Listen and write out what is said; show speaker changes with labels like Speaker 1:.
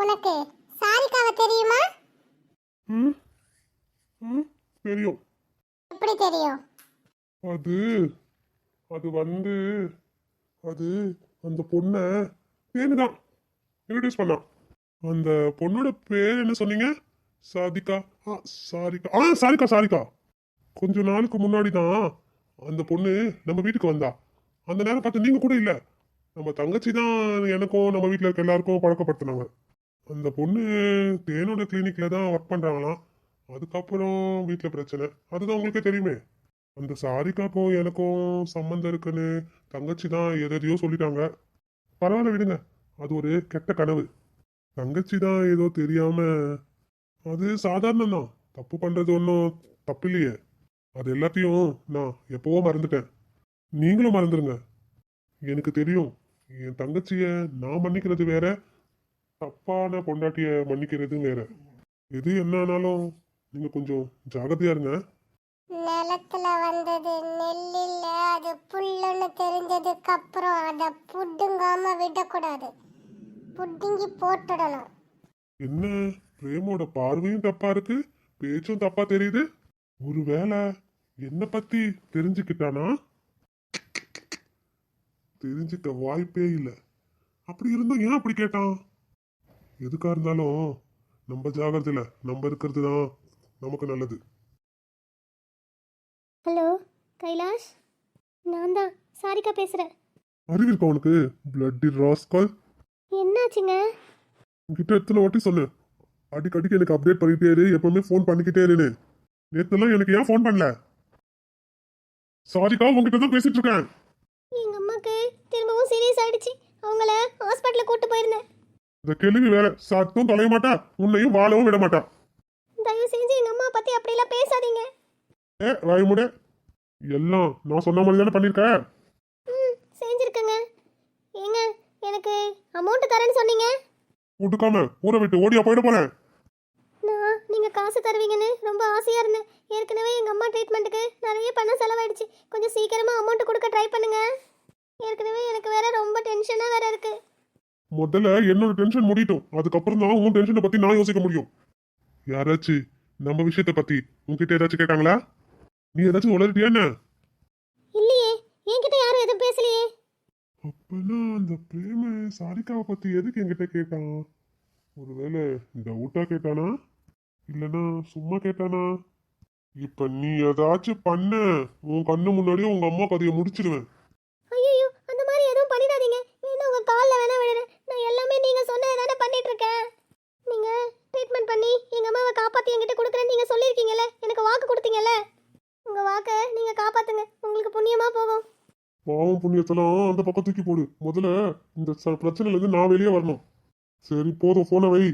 Speaker 1: உனக்கு சாரிகாவை தெரியுமா?
Speaker 2: ம் ம் தெரியும்.
Speaker 1: எப்படி தெரியும்?
Speaker 2: அது அது வந்து அது அந்த பொண்ணை தேனு தான் இன்ட்ரடியூஸ் பண்ணான். அந்த பொண்ணோட பேர் என்ன சொன்னீங்க? சாதிகா. சாரிகா. சாரிகா சாரிகா. கொஞ்ச நாளுக்கு முன்னாடி தான் அந்த பொண்ணு நம்ம வீட்டுக்கு வந்தா. அந்த நேரம் பார்த்து நீங்க கூட இல்ல. நம்ம தங்கச்சி தான் எனக்கும் நம்ம வீட்டில் இருக்க எல்லாருக்கும் பழக்கப்படுத்தினாங்க. அந்த பொண்ணு தேனோட கிளினிக்ல தான் ஒர்க் பண்றாங்களாம். அதுக்கப்புறம் வீட்டில் பிரச்சனை, அதுதான் உங்களுக்கே தெரியுமே. அந்த சாரிக்காக்கும் எனக்கும் சம்மந்தம் இருக்குன்னு தங்கச்சி தான் எதையோ சொல்லிட்டாங்க. பரவாயில்ல விடுங்க, அது ஒரு கெட்ட கனவு. தங்கச்சி தான் ஏதோ தெரியாம, அது சாதாரணம் தான், தப்பு பண்றது ஒன்றும் தப்பு இல்லையே. அது எல்லாத்தையும் நான் எப்பவோ மறந்துட்டேன். நீங்களும் மறந்துருங்க. எனக்கு தெரியும், என் தங்கச்சிய நான் மன்னிக்கிறது வேற, தப்பான பொண்டாட்டிய மன்னிக்கிறது வேற. எது என்னானாலும் நீங்க கொஞ்சம் ஜாகிரதையா இருங்க.
Speaker 1: நிலத்துல வந்தது நெல்லில்ல, அது புல்லுன்னு தெரிஞ்சதுக்கு அப்புறம் அதை புடுங்காம விடக்கூடாது, புடுங்கி போட்டுடணும்.
Speaker 2: என்ன, பிரேமோட பார்வையும் தப்பா இருக்கு, பேச்சும் தப்பா தெரியுது. ஒருவேளை என்ன பத்தி தெரிஞ்சுக்கிட்டானா? தெரிஞ்சுக்க வாய்ப்பே இல்லை. அப்படி இருந்தும் ஏன் அப்படி கேட்டான்? எதுக்கா இருந்தாலும் நம்ம ஜாகிரதையில நம்ம இருக்கிறது தான் நமக்கு நல்லது.
Speaker 3: ஹலோ கைலாஷ், நான் தான் சாரிகா பேசுகிறேன்.
Speaker 2: அறிவு இருக்கா உனக்கு? Bloody rascal.
Speaker 3: என்னாச்சுங்க?
Speaker 2: உன்கிட்ட எத்தனை வாட்டி சொன்னேன், அடிக்கடிக்கு எனக்கு அப்டேட் பண்ணிட்டே இரு, எப்பவுமே ஃபோன் பண்ணிக்கிட்டே இருன்னு. நேத்துலாம் எனக்கு ஏன் ஃபோன் பண்ணல? சாரிக்கா, உங்ககிட்ட தான் பேசிட்டு இருக்கேன்.
Speaker 3: எங்கள் அம்மாவுக்கு திரும்பவும் சீரியஸ் ஆயிடுச்சு, அவங்கள ஹாஸ்பிட்டலில் கூட்டு போயிருந்தேன்.
Speaker 2: இந்த கேள்வி வேற, சாத்தும் தொலைய மாட்டா, உன்னையும் வாழவும் விட மாட்டா.
Speaker 3: தயவு செஞ்சு எங்கள் அம்மா பற்றி அப்படிலாம் பேசாதீங்க.
Speaker 2: வாய்முட, எல்லாம் நான் சொன்ன மாதிரி தானே பண்ணிருக்க.
Speaker 3: செஞ்சுருக்கேங்க. ஏங்க, எனக்கு அமௌண்ட் தரேன்னு சொன்னீங்க.
Speaker 2: விட்டுக்காம ஊரை விட்டு ஓடியா போயிட போறேன்.
Speaker 3: நான் நீங்கள் காசு தருவீங்கன்னு ரொம்ப ஆசையாக இருந்தேன். ஏற்கனவே எங்கள் அம்மா ட்ரீட்மெண்ட்டுக்கு நிறைய பணம் செலவாயிடுச்சு. கொஞ்சம் சீக்கிரமாக அமௌண்ட் கொடுக்க ட்ரை பண்ணுங்க. ஏற்கனவே எனக்கு வேற ரொம்ப டென்ஷனாக வேற இருக்கு.
Speaker 2: முதல்ல என்னோட டென்ஷன் முடியட்டும், அதுக்கப்புறம் தான் உன் டென்ஷனை பத்தி நான் யோசிக்க முடியும். யாராச்சும் நம்ம விஷயத்தை பத்தி உன்கிட்ட ஏதாச்சும் கேட்டாங்களா? நீ ஏதாச்சும் உளறிட்டியா என்ன?
Speaker 3: இல்லையே, என்கிட்ட யாரும் எதுவும் பேசலையே.
Speaker 2: அப்பனா அந்த பிரேம சாரிக்காவை பத்தி எதுக்கு என்கிட்ட கேட்டான்? ஒருவேளை டவுட்டா கேட்டானா, இல்லனா சும்மா கேட்டானா? இப்ப நீ ஏதாச்சும் பண்ண, உன் கண்ணு முன்னாடியே உங்க அம்மா கதையை முடிச்சிடுவேன்.
Speaker 3: ஐயோ, அந்த மாதிரி எதுவும் பண்ணிடாதீங்க. வேணா உங்க கால்ல வேணா விடுறேன். நான் எல்லாமே நீங்க சொன்னதை தானே பண்ணிட்டு இருக்கேன். நீங்க ட்ரீட்மெண்ட் பண்ணி எங்க அம்மாவை காப்பாத்தி என்கிட்ட கொடுக்குறேன்னு நீங்க சொல்லியிருக்கீங்கல்ல, எனக்கு வாக்கு கொடுத்தீங்கல்ல. உங்க வாக்கை நீங்க காப்பாத்துங்க, உங்களுக்கு புண்ணியமா போகும்.
Speaker 2: பாவம் புண்ணியத்தெல்லாம் அந்த பக்கம் தூக்கி போடு. முதல்ல இந்த பிரச்சனையில இருந்து நான் வெளியே வரணும். சரி போதும், போன வை.